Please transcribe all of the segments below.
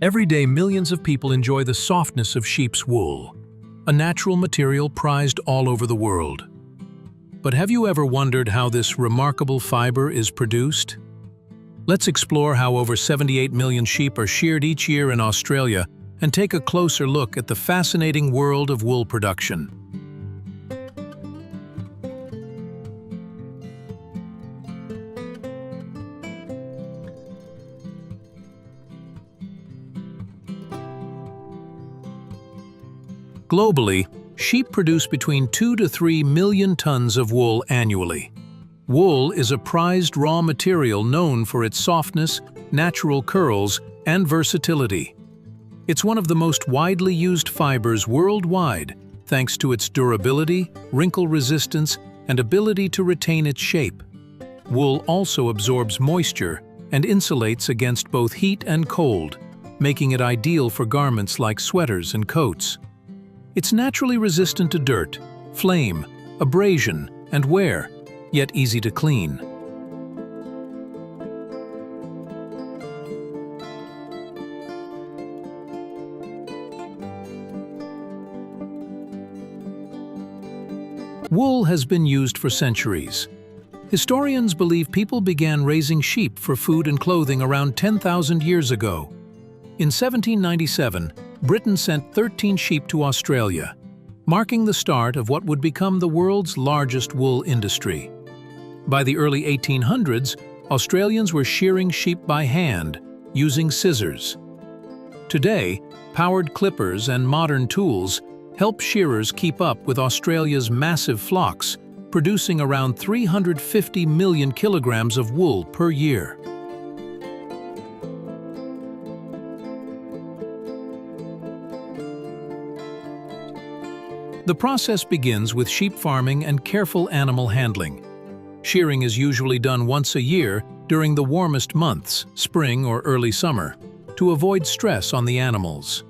Every day, millions of people enjoy the softness of sheep's wool, a natural material prized all over the world. But have you ever wondered how this remarkable fiber is produced? Let's explore how over 78 million sheep are sheared each year in Australia and take a closer look at the fascinating world of wool production. Globally, sheep produce between 2 to 3 million tons of wool annually. Wool is a prized raw material known for its softness, natural curls, and versatility. It's one of the most widely used fibers worldwide, thanks to its durability, wrinkle resistance, and ability to retain its shape. Wool also absorbs moisture and insulates against both heat and cold, making it ideal for garments like sweaters and coats. It's naturally resistant to dirt, flame, abrasion, and wear, yet easy to clean. Wool has been used for centuries. Historians believe people began raising sheep for food and clothing around 10,000 years ago. In 1797, Britain sent 13 sheep to Australia, marking the start of what would become the world's largest wool industry. By the early 1800s, Australians were shearing sheep by hand, using scissors. Today, powered clippers and modern tools help shearers keep up with Australia's massive flocks, producing around 350 million kilograms of wool per year. The process begins with sheep farming and careful animal handling. Shearing is usually done once a year during the warmest months, spring or early summer, to avoid stress on the animals.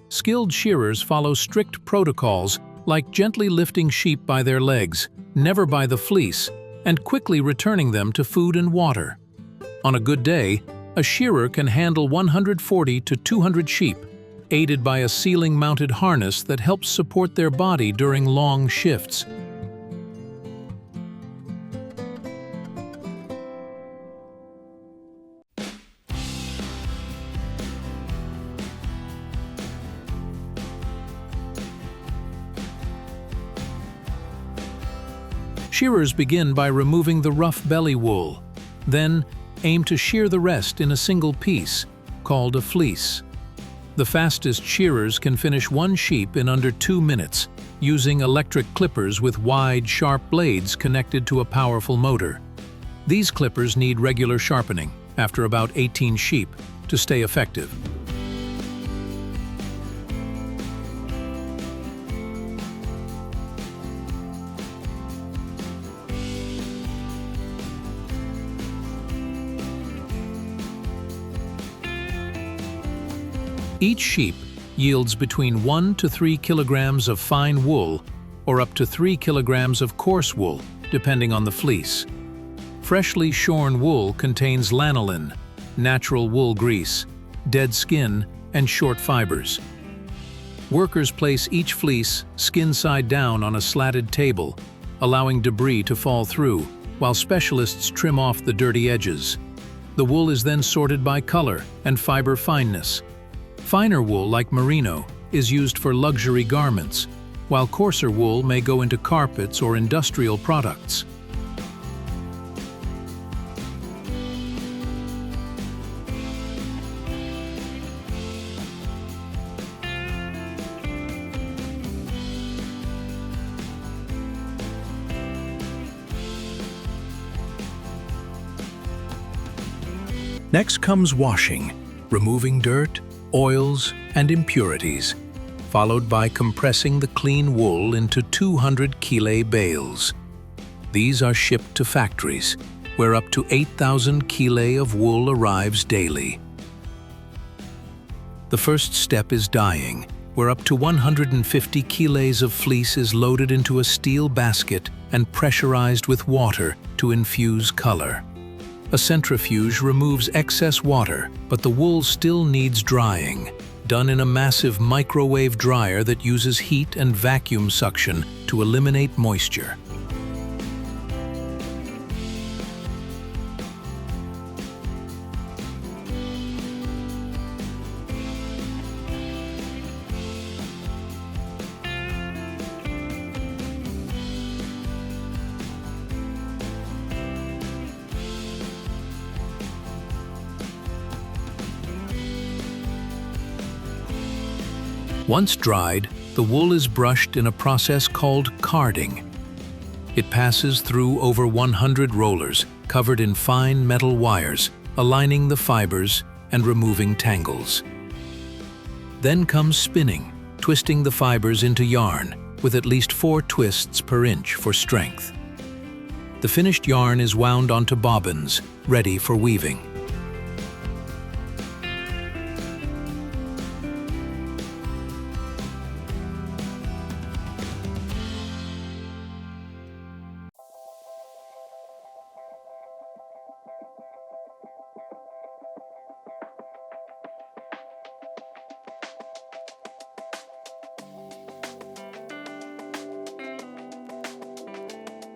Skilled shearers follow strict protocols like gently lifting sheep by their legs, never by the fleece, and quickly returning them to food and water. On a good day, a shearer can handle 140 to 200 sheep, aided by a ceiling-mounted harness that helps support their body during long shifts. Shearers begin by removing the rough belly wool, then aim to shear the rest in a single piece, called a fleece. The fastest shearers can finish one sheep in under 2 minutes, using electric clippers with wide, sharp blades connected to a powerful motor. These clippers need regular sharpening, after about 18 sheep, to stay effective. Each sheep yields between 1 to 3 kilograms of fine wool or up to 3 kilograms of coarse wool, depending on the fleece. Freshly shorn wool contains lanolin, natural wool grease, dead skin, and short fibers. Workers place each fleece skin side down on a slatted table, allowing debris to fall through, while specialists trim off the dirty edges. The wool is then sorted by color and fiber fineness. Finer wool, like merino, is used for luxury garments, while coarser wool may go into carpets or industrial products. Next comes washing, removing dirt, oils, and impurities, followed by compressing the clean wool into 200 kile bales. These are shipped to factories, where up to 8,000 kile of wool arrives daily. The first step is dyeing, where up to 150 kilos of fleece is loaded into a steel basket and pressurized with water to infuse color. A centrifuge removes excess water, but the wool still needs drying, done in a massive microwave dryer that uses heat and vacuum suction to eliminate moisture. Once dried, the wool is brushed in a process called carding. It passes through over 100 rollers covered in fine metal wires, aligning the fibers and removing tangles. Then comes spinning, twisting the fibers into yarn, with at least 4 twists per inch for strength. The finished yarn is wound onto bobbins, ready for weaving.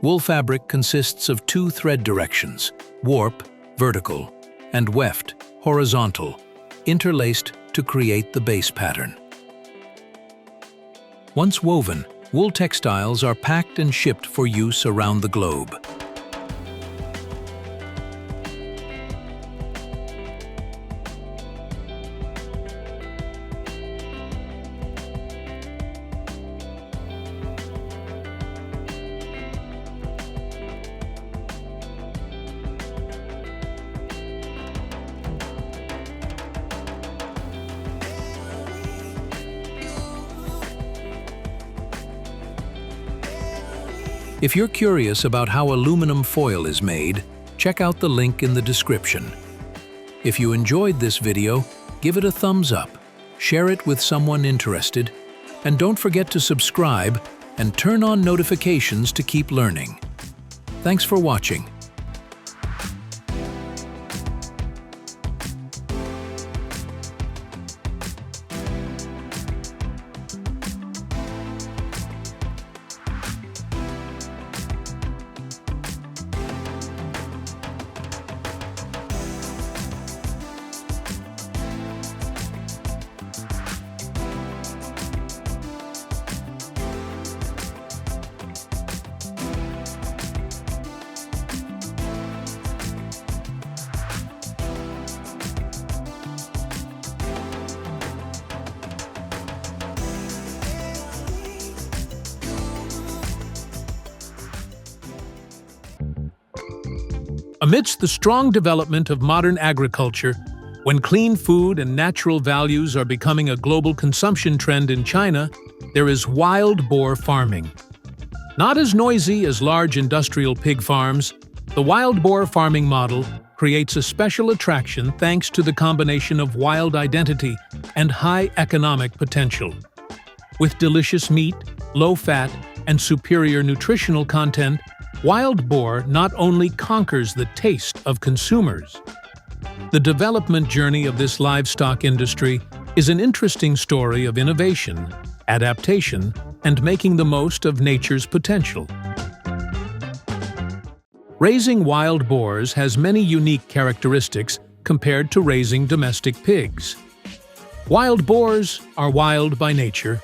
Wool fabric consists of 2 thread directions, warp, vertical, and weft, horizontal, interlaced to create the base pattern. Once woven, wool textiles are packed and shipped for use around the globe. If you're curious about how aluminum foil is made, check out the link in the description. If you enjoyed this video, give it a thumbs up, share it with someone interested, and don't forget to subscribe and turn on notifications to keep learning. Thanks for watching. Amidst the strong development of modern agriculture, when clean food and natural values are becoming a global consumption trend in China, there is wild boar farming. Not as noisy as large industrial pig farms, the wild boar farming model creates a special attraction thanks to the combination of wild identity and high economic potential. With delicious meat, low fat, and superior nutritional content, wild boar not only conquers the taste of consumers. The development journey of this livestock industry is an interesting story of innovation, adaptation, and making the most of nature's potential. Raising wild boars has many unique characteristics compared to raising domestic pigs. Wild boars are wild by nature,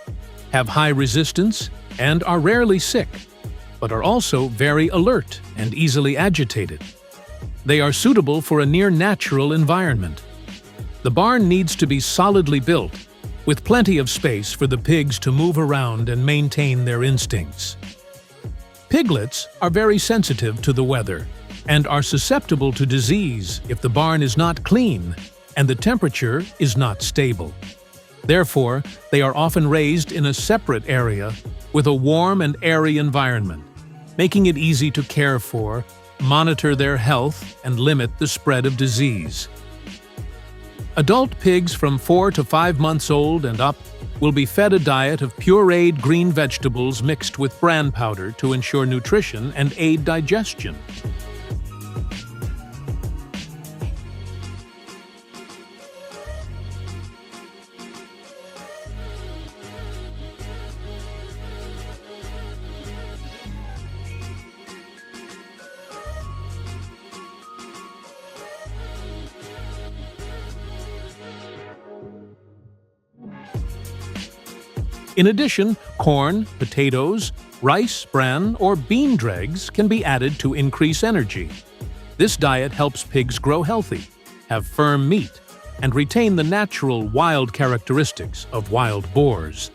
have high resistance, and are rarely sick, but are also very alert and easily agitated. They are suitable for a near-natural environment. The barn needs to be solidly built, with plenty of space for the pigs to move around and maintain their instincts. Piglets are very sensitive to the weather and are susceptible to disease if the barn is not clean and the temperature is not stable. Therefore, they are often raised in a separate area with a warm and airy environment, making it easy to care for, monitor their health, and limit the spread of disease. Adult pigs from 4 to 5 months old and up will be fed a diet of pureed green vegetables mixed with bran powder to ensure nutrition and aid digestion. In addition, corn, potatoes, rice, bran, or bean dregs can be added to increase energy. This diet helps pigs grow healthy, have firm meat, and retain the natural wild characteristics of wild boars.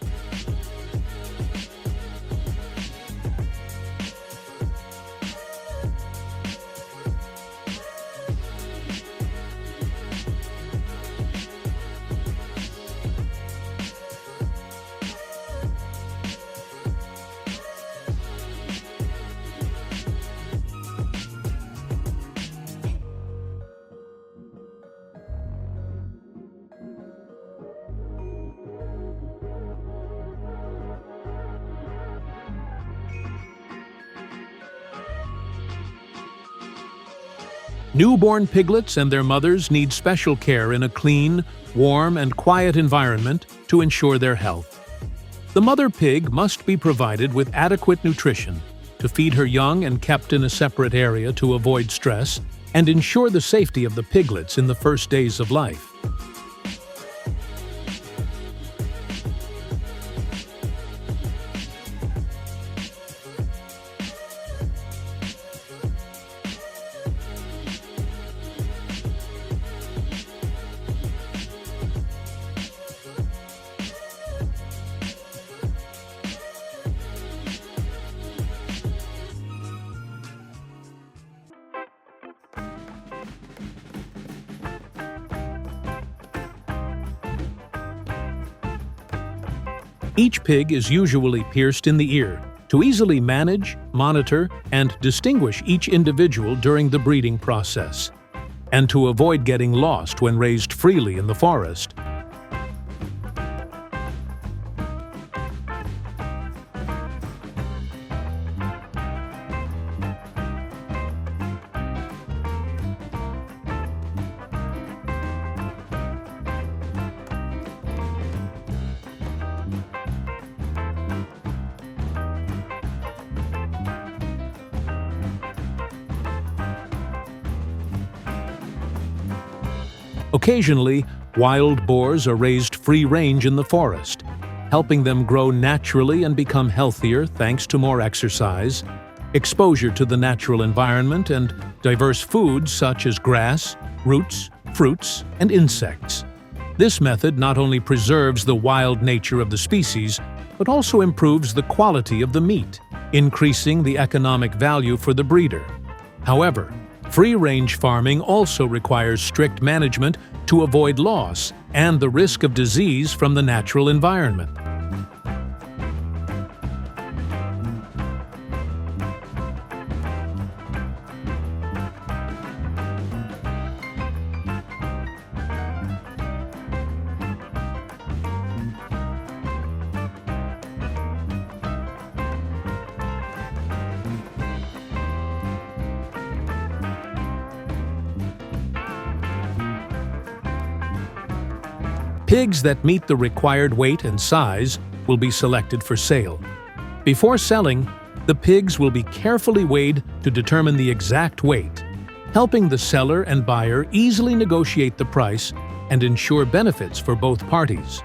Newborn piglets and their mothers need special care in a clean, warm, and quiet environment to ensure their health. The mother pig must be provided with adequate nutrition to feed her young and kept in a separate area to avoid stress and ensure the safety of the piglets in the first days of life. Each pig is usually pierced in the ear to easily manage, monitor, and distinguish each individual during the breeding process, and to avoid getting lost when raised freely in the forest. Occasionally, wild boars are raised free-range in the forest, helping them grow naturally and become healthier thanks to more exercise, exposure to the natural environment, and diverse foods such as grass, roots, fruits, and insects. This method not only preserves the wild nature of the species, but also improves the quality of the meat, increasing the economic value for the breeder. However, free-range farming also requires strict management to avoid loss and the risk of disease from the natural environment. Pigs that meet the required weight and size will be selected for sale. Before selling, the pigs will be carefully weighed to determine the exact weight, helping the seller and buyer easily negotiate the price and ensure benefits for both parties.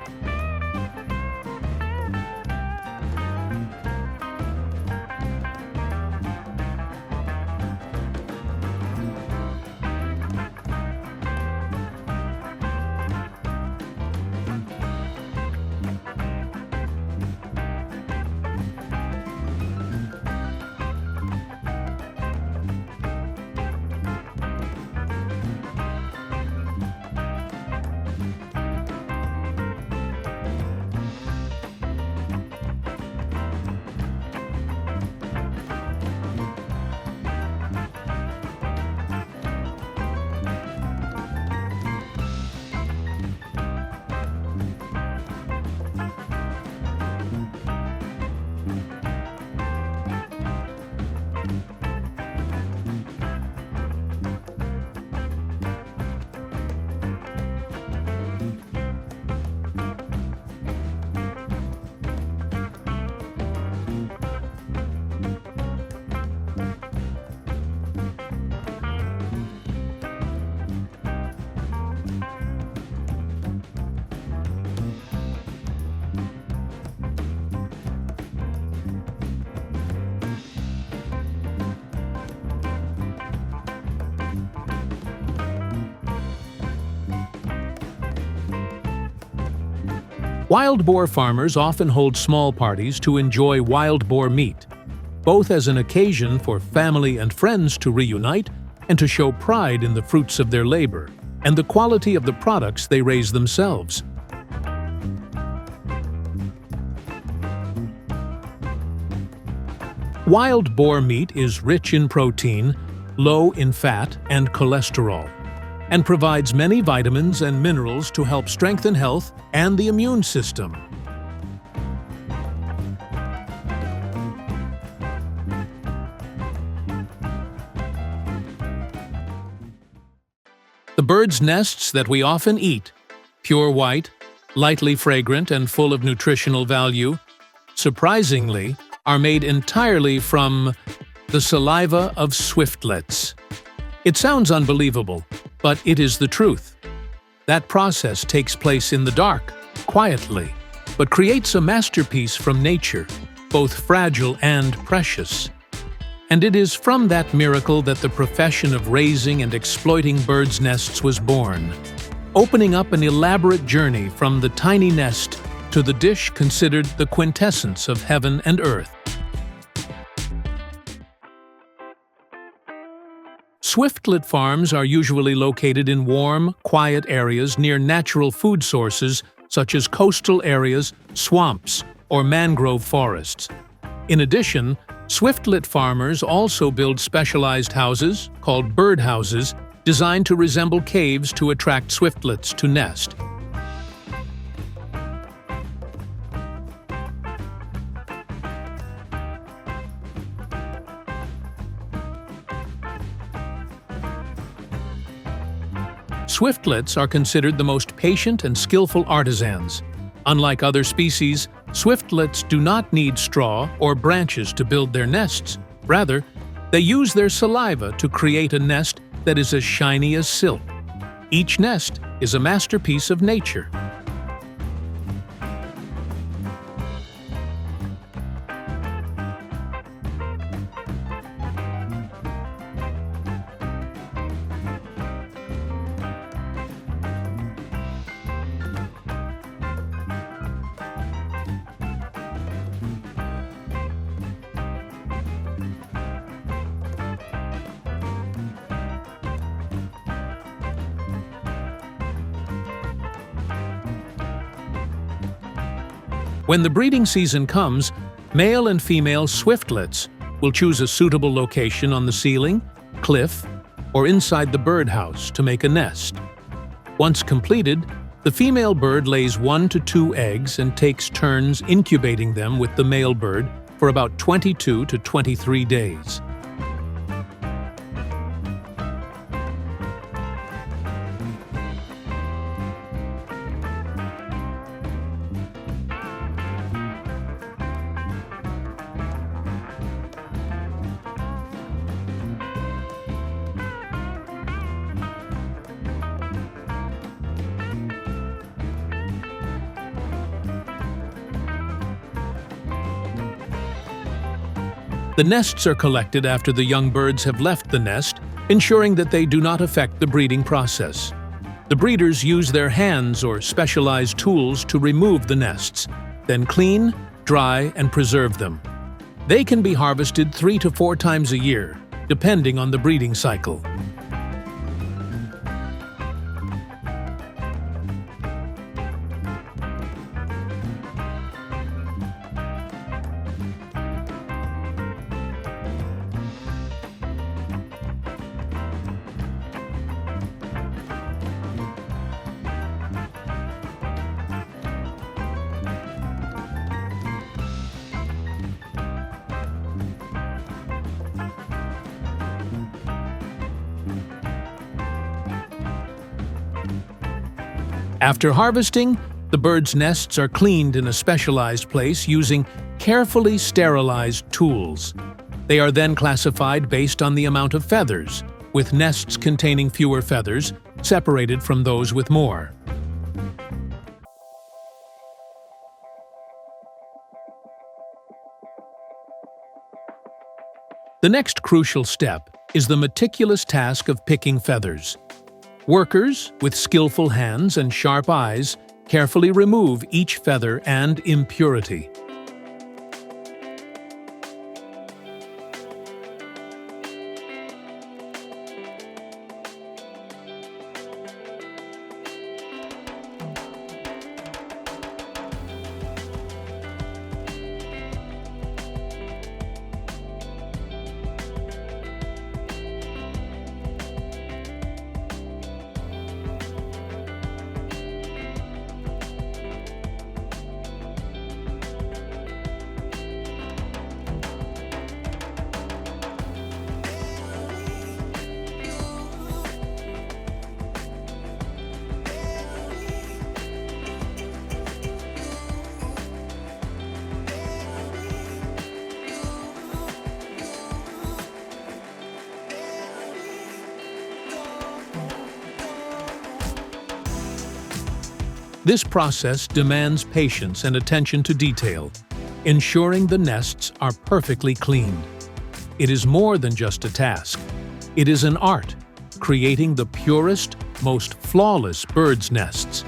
Wild boar farmers often hold small parties to enjoy wild boar meat, both as an occasion for family and friends to reunite and to show pride in the fruits of their labor and the quality of the products they raise themselves. Wild boar meat is rich in protein, low in fat and cholesterol, and provides many vitamins and minerals to help strengthen health and the immune system. The birds' nests that we often eat, pure white, lightly fragrant and full of nutritional value, surprisingly, are made entirely from the saliva of swiftlets. It sounds unbelievable, but it is the truth. That process takes place in the dark, quietly, but creates a masterpiece from nature, both fragile and precious. And it is from that miracle that the profession of raising and exploiting birds' nests was born, opening up an elaborate journey from the tiny nest to the dish considered the quintessence of heaven and earth. Swiftlet farms are usually located in warm, quiet areas near natural food sources such as coastal areas, swamps, or mangrove forests. In addition, swiftlet farmers also build specialized houses, called bird houses, designed to resemble caves to attract swiftlets to nest. Swiftlets are considered the most patient and skillful artisans. Unlike other species, swiftlets do not need straw or branches to build their nests. Rather, they use their saliva to create a nest that is as shiny as silk. Each nest is a masterpiece of nature. When the breeding season comes, male and female swiftlets will choose a suitable location on the ceiling, cliff, or inside the birdhouse to make a nest. Once completed, the female bird lays 1 to 2 eggs and takes turns incubating them with the male bird for about 22 to 23 days. The nests are collected after the young birds have left the nest, ensuring that they do not affect the breeding process. The breeders use their hands or specialized tools to remove the nests, then clean, dry, and preserve them. They can be harvested 3 to 4 times a year, depending on the breeding cycle. After harvesting, the birds' nests are cleaned in a specialized place using carefully sterilized tools. They are then classified based on the amount of feathers, with nests containing fewer feathers separated from those with more. The next crucial step is the meticulous task of picking feathers. Workers, with skillful hands and sharp eyes, Carefully remove each feather and impurity. This process demands patience and attention to detail, ensuring the nests are perfectly cleaned. It is more than just a task. It is an art, creating the purest, most flawless birds' nests.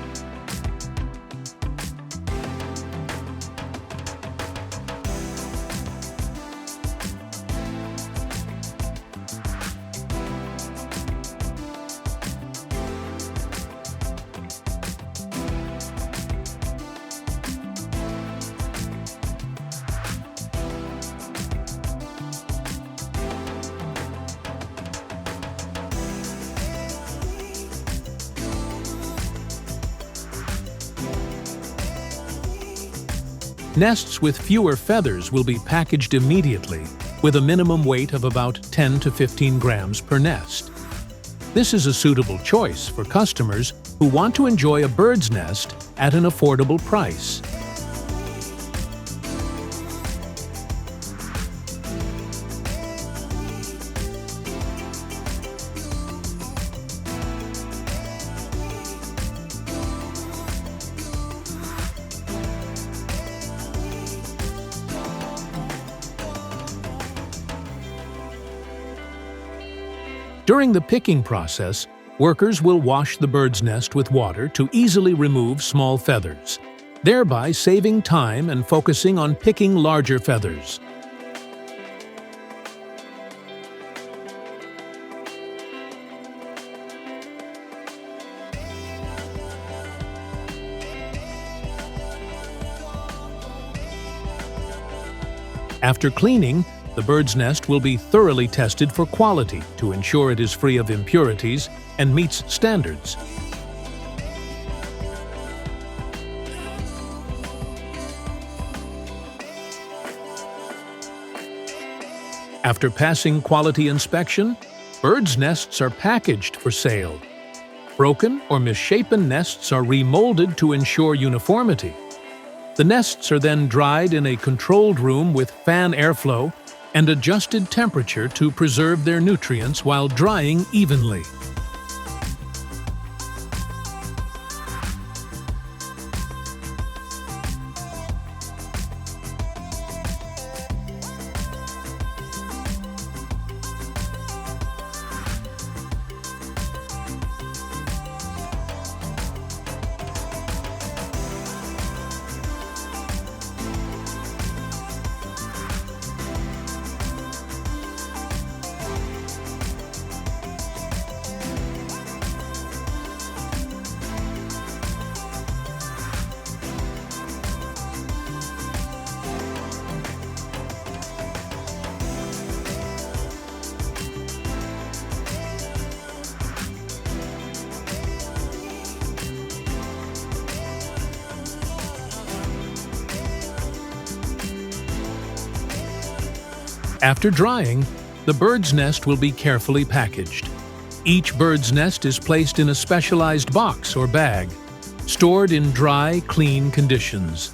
Nests with fewer feathers will be packaged immediately, with a minimum weight of about 10 to 15 grams per nest. This is a suitable choice for customers who want to enjoy a bird's nest at an affordable price. During the picking process, workers will wash the bird's nest with water to easily remove small feathers, thereby saving time and focusing on picking larger feathers. After cleaning, the bird's nest will be thoroughly tested for quality to ensure it is free of impurities and meets standards. After passing quality inspection, birds' nests are packaged for sale. Broken or misshapen nests are remolded to ensure uniformity. The nests are then dried in a controlled room with fan airflow and adjusted temperature to preserve their nutrients while drying evenly. After drying, the bird's nest will be carefully packaged. Each bird's nest is placed in a specialized box or bag, stored in dry, clean conditions.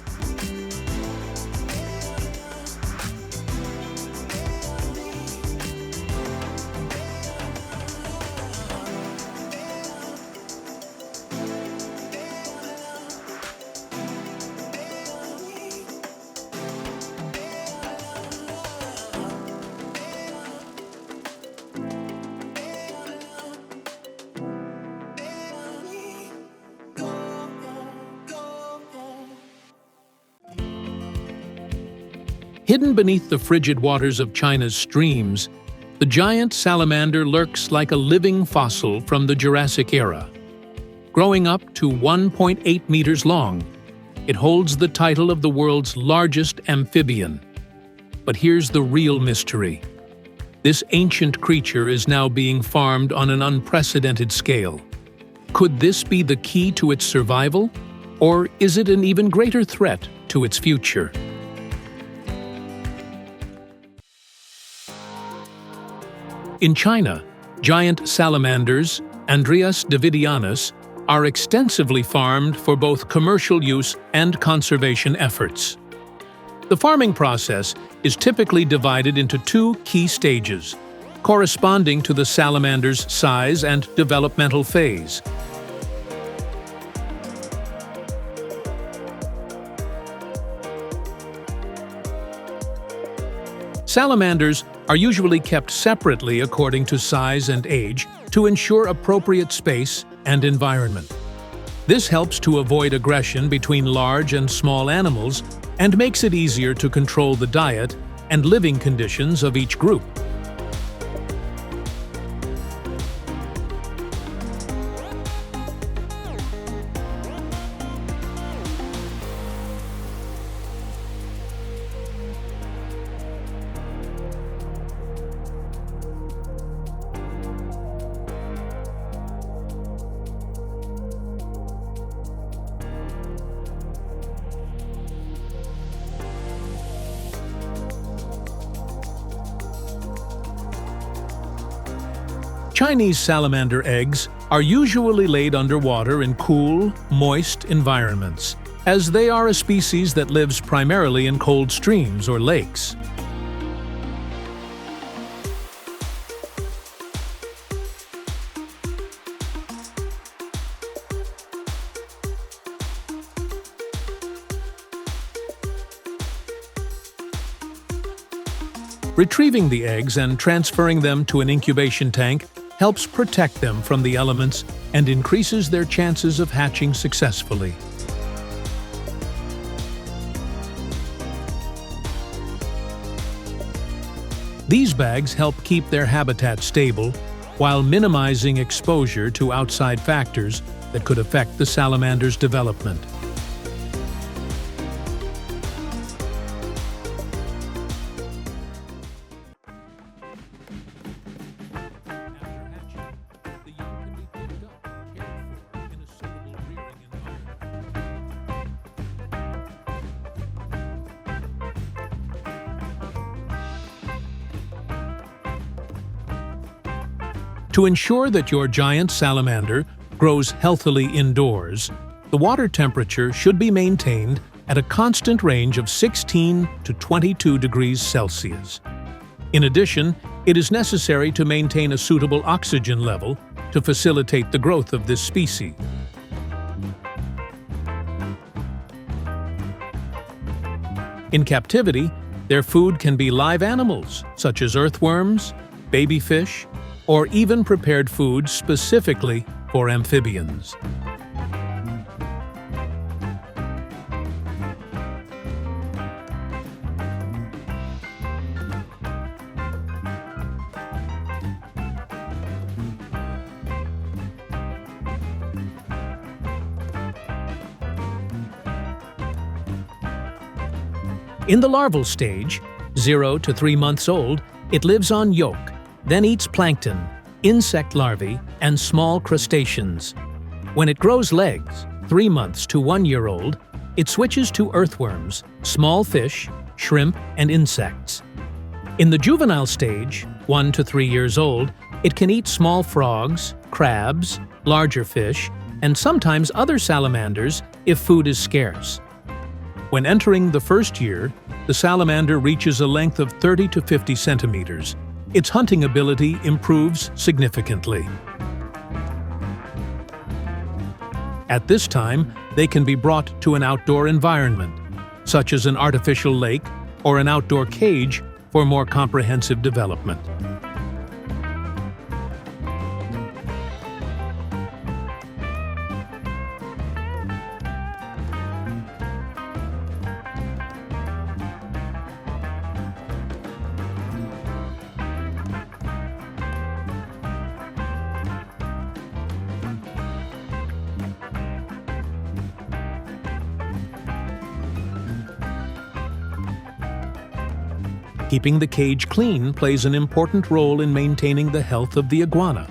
Hidden beneath the frigid waters of China's streams, the giant salamander lurks like a living fossil from the Jurassic era. Growing up to 1.8 meters long, it holds the title of the world's largest amphibian. But here's the real mystery. This ancient creature is now being farmed on an unprecedented scale. Could this be the key to its survival, or is it an even greater threat to its future? In China, giant salamanders, Andreas davidianus, are extensively farmed for both commercial use and conservation efforts. The farming process is typically divided into two key stages, corresponding to the salamander's size and developmental phase. Salamanders are usually kept separately according to size and age to ensure appropriate space and environment. This helps to avoid aggression between large and small animals and makes it easier to control the diet and living conditions of each group. Chinese salamander eggs are usually laid underwater in cool, moist environments, as they are a species that lives primarily in cold streams or lakes. Retrieving the eggs and transferring them to an incubation tank helps protect them from the elements and increases their chances of hatching successfully. These bags help keep their habitat stable while minimizing exposure to outside factors that could affect the salamander's development. To ensure that your giant salamander grows healthily indoors, the water temperature should be maintained at a constant range of 16 to 22 degrees Celsius. In addition, it is necessary to maintain a suitable oxygen level to facilitate the growth of this species. In captivity, their food can be live animals, such as earthworms, baby fish, or even prepared food specifically for amphibians. In the larval stage, 0 to 3 months old, it lives on yolk, then eats plankton, insect larvae, and small crustaceans. When it grows legs, 3 months to 1 year old, it switches to earthworms, small fish, shrimp, and insects. In the juvenile stage, 1 to 3 years old, it can eat small frogs, crabs, larger fish, and sometimes other salamanders if food is scarce. When entering the first year, the salamander reaches a length of 30 to 50 centimeters. Its hunting ability improves significantly. At this time, they can be brought to an outdoor environment, such as an artificial lake or an outdoor cage for more comprehensive development. Keeping the cage clean plays an important role in maintaining the health of the iguana,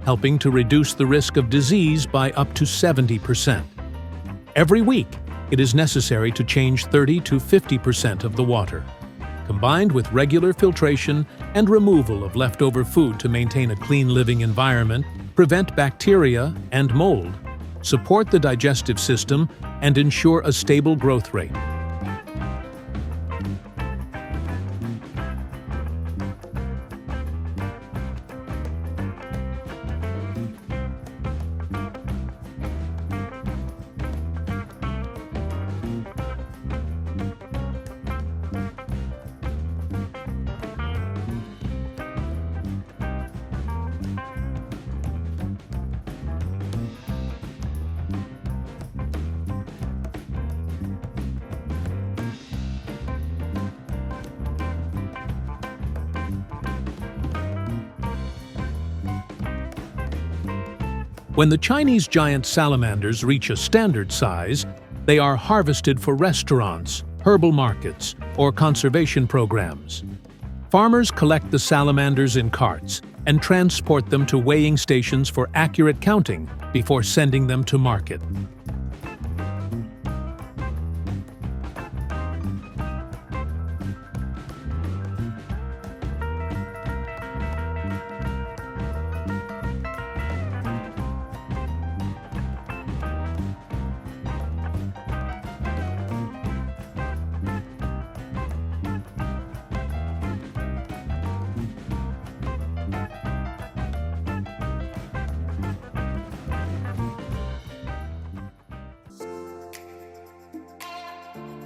helping to reduce the risk of disease by up to 70%. Every week, it is necessary to change 30 to 50% of the water. Combined with regular filtration and removal of leftover food to maintain a clean living environment, prevent bacteria and mold, support the digestive system, and ensure a stable growth rate. When the Chinese giant salamanders reach a standard size, they are harvested for restaurants, herbal markets, or conservation programs. Farmers collect the salamanders in carts and transport them to weighing stations for accurate counting before sending them to market.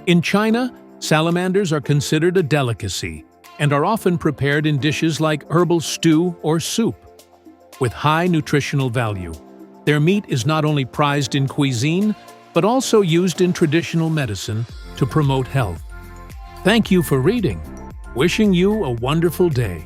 In China, salamanders are considered a delicacy and are often prepared in dishes like herbal stew or soup. With high nutritional value, their meat is not only prized in cuisine, but also used in traditional medicine to promote health. Thank you for reading. Wishing you a wonderful day.